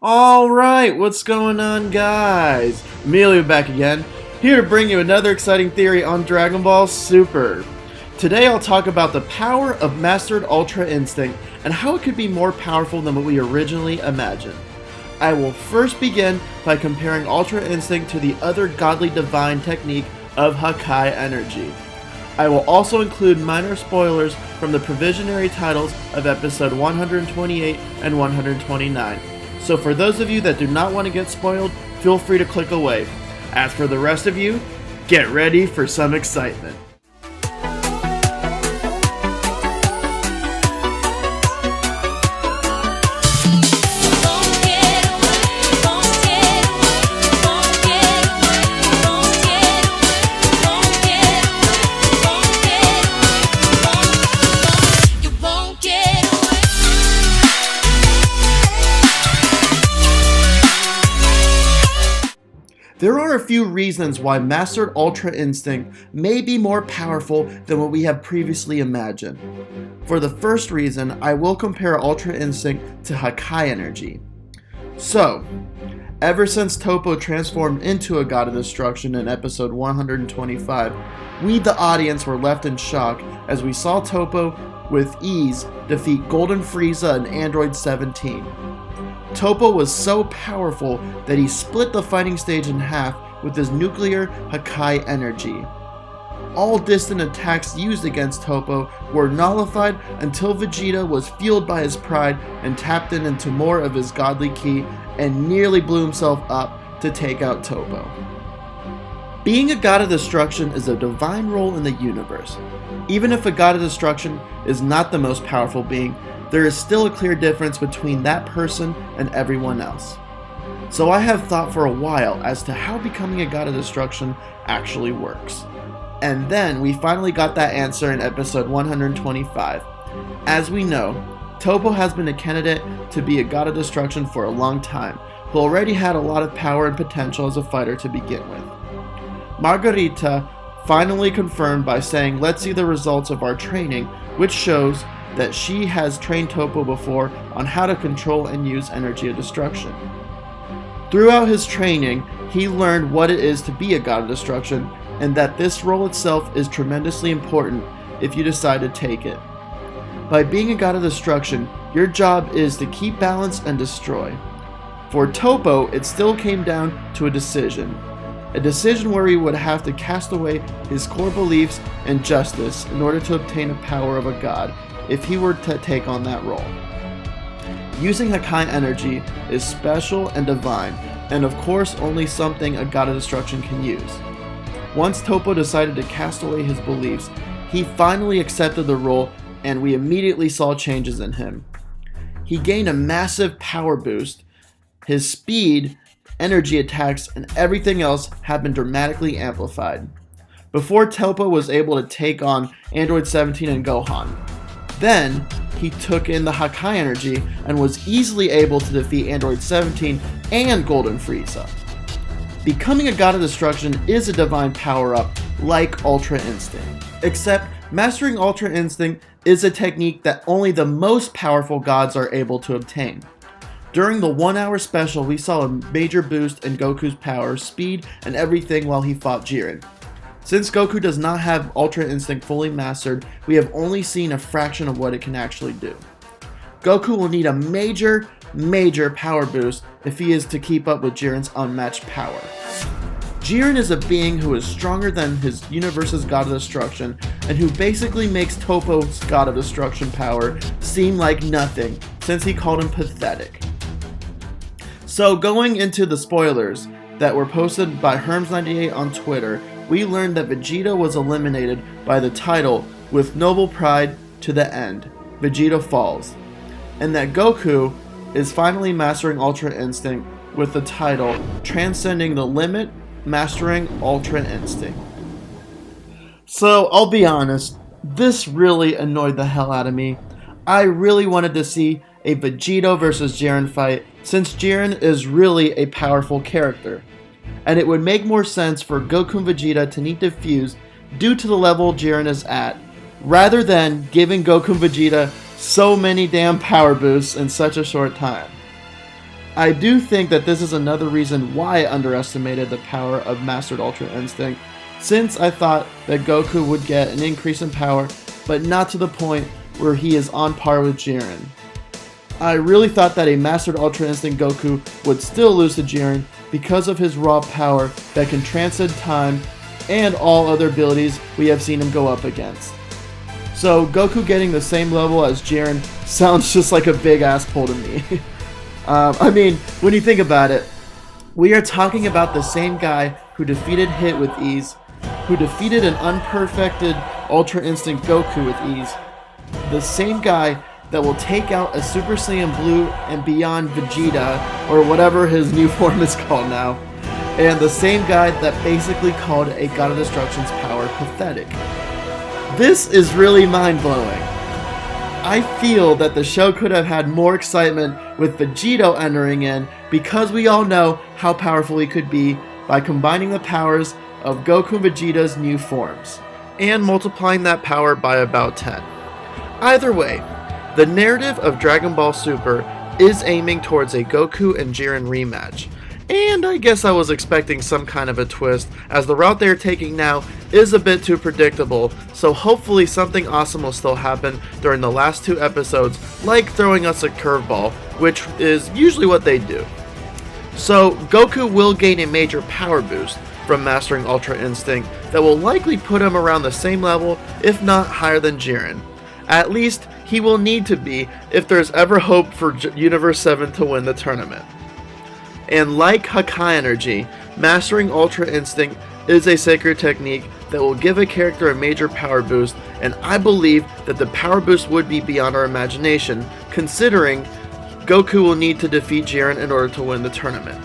Alright, what's going on, guys? Emilio back again, here to bring you another exciting theory on Dragon Ball Super. Today I'll talk about the power of Mastered Ultra Instinct and how it could be more powerful than what we originally imagined. I will first begin by comparing Ultra Instinct to the other godly divine technique of Hakai Energy. I will also include minor spoilers from the provisionary titles of episode 128 and 129. So for those of you that do not want to get spoiled, feel free to click away. As for the rest of you, get ready for some excitement. There are a few reasons why Mastered Ultra Instinct may be more powerful than what we have previously imagined. For the first reason, I will compare Ultra Instinct to Hakai Energy. So, ever since Toppo transformed into a God of Destruction in episode 125, we the audience were left in shock as we saw Toppo with ease defeat Golden Frieza and Android 17. Toppo was so powerful that he split the fighting stage in half with his nuclear Hakai energy. All distant attacks used against Toppo were nullified until Vegeta was fueled by his pride and tapped into more of his godly ki and nearly blew himself up to take out Toppo. Being a God of Destruction is a divine role in the universe. Even if a God of Destruction is not the most powerful being, there is still a clear difference between that person and everyone else. So I have thought for a while as to how becoming a God of Destruction actually works. And then we finally got that answer in episode 125. As we know, Toppo has been a candidate to be a God of Destruction for a long time, who already had a lot of power and potential as a fighter to begin with. Margarita finally confirmed by saying, "Let's see the results of our training," which shows that she has trained Toppo before on how to control and use energy of destruction. Throughout his training, he learned what it is to be a God of Destruction, and that this role itself is tremendously important if you decide to take it. By being a God of Destruction, your job is to keep balance and destroy. For Toppo, it still came down to a decision where he would have to cast away his core beliefs and justice in order to obtain the power of a god, if he were to take on that role. Using Hakai energy is special and divine, and of course only something a God of Destruction can use. Once Toppo decided to cast away his beliefs, he finally accepted the role, and we immediately saw changes in him. He gained a massive power boost, his speed, energy attacks, and everything else have been dramatically amplified. Before Toppo was able to take on Android 17 and Gohan. Then, he took in the Hakai energy and was easily able to defeat Android 17 and Golden Frieza. Becoming a God of Destruction is a divine power-up like Ultra Instinct. Except, mastering Ultra Instinct is a technique that only the most powerful gods are able to obtain. During the 1-hour special, we saw a major boost in Goku's power, speed, and everything while he fought Jiren. Since Goku does not have Ultra Instinct fully mastered, we have only seen a fraction of what it can actually do. Goku will need a major power boost if he is to keep up with Jiren's unmatched power. Jiren is a being who is stronger than his universe's God of Destruction, and who basically makes Toppo's God of Destruction power seem like nothing, since he called him pathetic. So going into the spoilers that were posted by Herms98 on Twitter, we learned that Vegeta was eliminated by the title "With Noble Pride to the End, Vegeta Falls," and that Goku is finally mastering Ultra Instinct with the title "Transcending the Limit, Mastering Ultra Instinct." So, I'll be honest, this really annoyed the hell out of me. I really wanted to see a Vegeta versus Jiren fight, since Jiren is really a powerful character. And it would make more sense for Goku and Vegeta to need to fuse due to the level Jiren is at, rather than giving Goku and Vegeta so many damn power boosts in such a short time. I do think that this is another reason why I underestimated the power of Mastered Ultra Instinct, since I thought that Goku would get an increase in power, but not to the point where he is on par with Jiren. I really thought that a Mastered Ultra Instinct Goku would still lose to Jiren because of his raw power that can transcend time and all other abilities we have seen him go up against. So Goku getting the same level as Jiren sounds just like a big ass pull to me. I mean, when you think about it, we are talking about the same guy who defeated Hit with ease, who defeated an unperfected Ultra Instinct Goku with ease, the same guy that will take out a Super Saiyan Blue and Beyond Vegeta, or whatever his new form is called now, and the same guy that basically called a God of Destruction's power pathetic. This is really mind-blowing. I feel that the show could have had more excitement with Vegito entering in, because we all know how powerful he could be by combining the powers of Goku and Vegeta's new forms, and multiplying that power by about 10. Either way, the narrative of Dragon Ball Super is aiming towards a Goku and Jiren rematch, and I guess I was expecting some kind of a twist, as the route they're taking now is a bit too predictable, so hopefully something awesome will still happen during the last 2 episodes, like throwing us a curveball, which is usually what they do. So Goku will gain a major power boost from mastering Ultra Instinct that will likely put him around the same level, if not higher than Jiren. At least, he will need to be if there's ever hope for Universe 7 to win the tournament. And like Hakai Energy, mastering Ultra Instinct is a sacred technique that will give a character a major power boost, and I believe that the power boost would be beyond our imagination, considering Goku will need to defeat Jiren in order to win the tournament.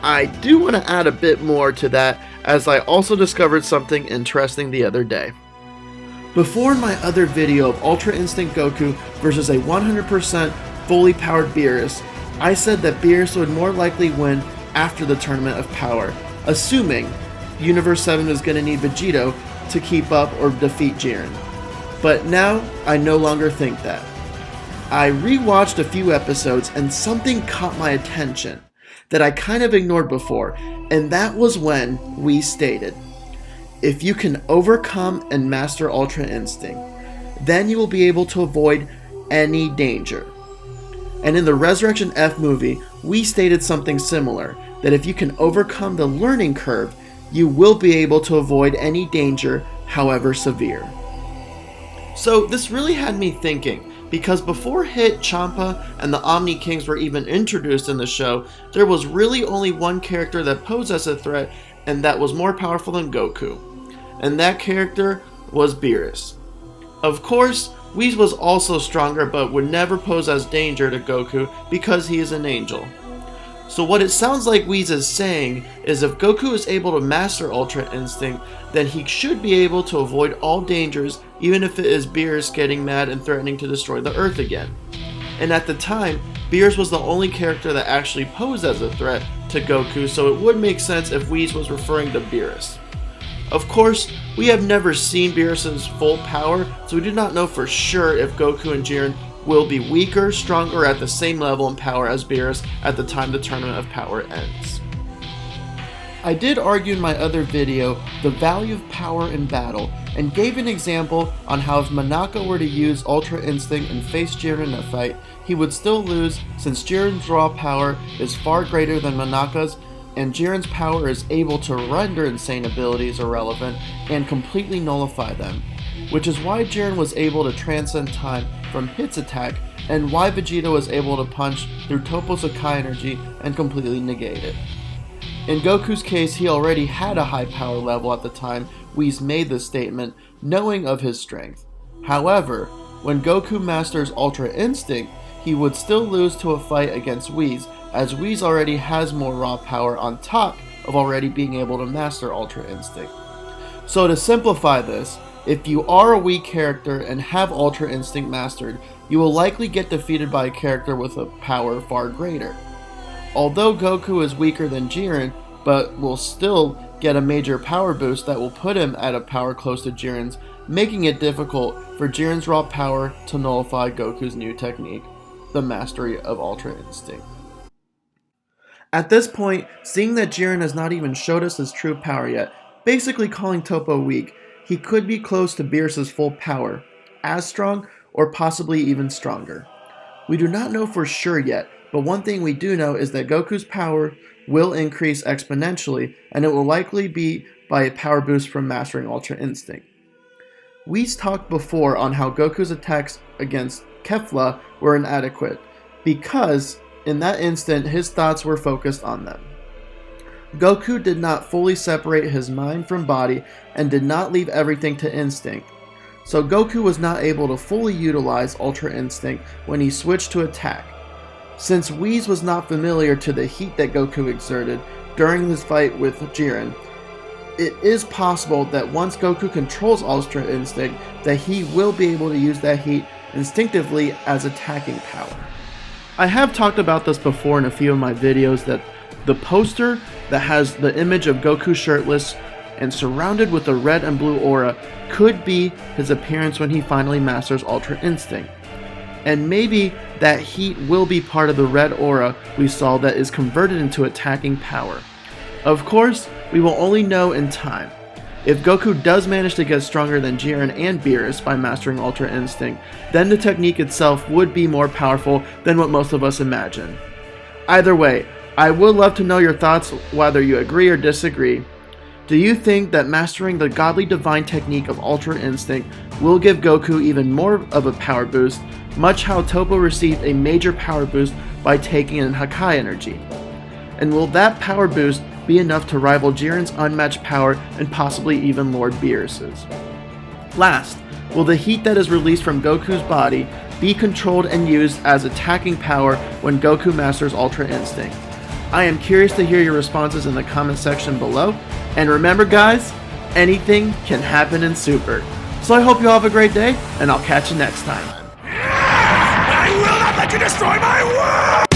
I do want to add a bit more to that, as I also discovered something interesting the other day. Before in my other video of Ultra Instinct Goku versus a 100% fully powered Beerus, I said that Beerus would more likely win after the Tournament of Power, assuming Universe 7 is going to need Vegito to keep up or defeat Jiren. But now, I no longer think that. I rewatched a few episodes and something caught my attention that I kind of ignored before, and that was when we stated, if you can overcome and master Ultra Instinct, then you will be able to avoid any danger. And in the Resurrection F movie, we stated something similar, that if you can overcome the learning curve, you will be able to avoid any danger, however severe. So this really had me thinking, because before Hit, Champa, and the Omni Kings were even introduced in the show, there was really only one character that posed as a threat, and that was more powerful than Goku. And that character was Beerus. Of course, Whis was also stronger but would never pose as danger to Goku because he is an angel. So what it sounds like Whis is saying is if Goku is able to master Ultra Instinct, then he should be able to avoid all dangers, even if it is Beerus getting mad and threatening to destroy the Earth again. And at the time, Beerus was the only character that actually posed as a threat to Goku, so it would make sense if Whis was referring to Beerus. Of course, we have never seen Beerus' full power, so we do not know for sure if Goku and Jiren will be weaker, stronger, or at the same level in power as Beerus at the time the Tournament of Power ends. I did argue in my other video the value of power in battle, and gave an example on how if Monaka were to use Ultra Instinct and face Jiren in a fight, he would still lose since Jiren's raw power is far greater than Monaka's, and Jiren's power is able to render insane abilities irrelevant and completely nullify them, which is why Jiren was able to transcend time from Hit's attack, and why Vegeta was able to punch through Toppo's Hakai energy and completely negate it. In Goku's case, he already had a high power level at the time Whis made this statement, knowing of his strength. However, when Goku masters Ultra Instinct, he would still lose to a fight against Whis, as Whis already has more raw power on top of already being able to master Ultra Instinct. So to simplify this, if you are a weak character and have Ultra Instinct mastered, you will likely get defeated by a character with a power far greater. Although Goku is weaker than Jiren, but will still get a major power boost that will put him at a power close to Jiren's, making it difficult for Jiren's raw power to nullify Goku's new technique, the mastery of Ultra Instinct. At this point, seeing that Jiren has not even showed us his true power yet, basically calling Toppo weak, he could be close to Beerus' full power, as strong or possibly even stronger. We do not know for sure yet, but one thing we do know is that Goku's power will increase exponentially, and it will likely be by a power boost from mastering Ultra Instinct. We's talked before on how Goku's attacks against Kefla were inadequate, because in that instant his thoughts were focused on them. Goku did not fully separate his mind from body and did not leave everything to instinct, so Goku was not able to fully utilize Ultra Instinct when he switched to attack. Since Whis was not familiar to the heat that Goku exerted during his fight with Jiren, it is possible that once Goku controls Ultra Instinct, that he will be able to use that heat instinctively as attacking power. I have talked about this before in a few of my videos, that the poster that has the image of Goku shirtless and surrounded with a red and blue aura could be his appearance when he finally masters Ultra Instinct. And maybe that heat will be part of the red aura we saw that is converted into attacking power. Of course, we will only know in time. If Goku does manage to get stronger than Jiren and Beerus by mastering Ultra Instinct, then the technique itself would be more powerful than what most of us imagine. Either way, I would love to know your thoughts, whether you agree or disagree. Do you think that mastering the godly divine technique of Ultra Instinct will give Goku even more of a power boost, much how Toppo received a major power boost by taking in Hakai energy? And will that power boost be enough to rival Jiren's unmatched power and possibly even Lord Beerus's? Last, will the heat that is released from Goku's body be controlled and used as attacking power when Goku masters Ultra Instinct? I am curious to hear your responses in the comment section below. And remember guys, anything can happen in Super. So I hope you all have a great day, and I'll catch you next time. I will not let you destroy my world!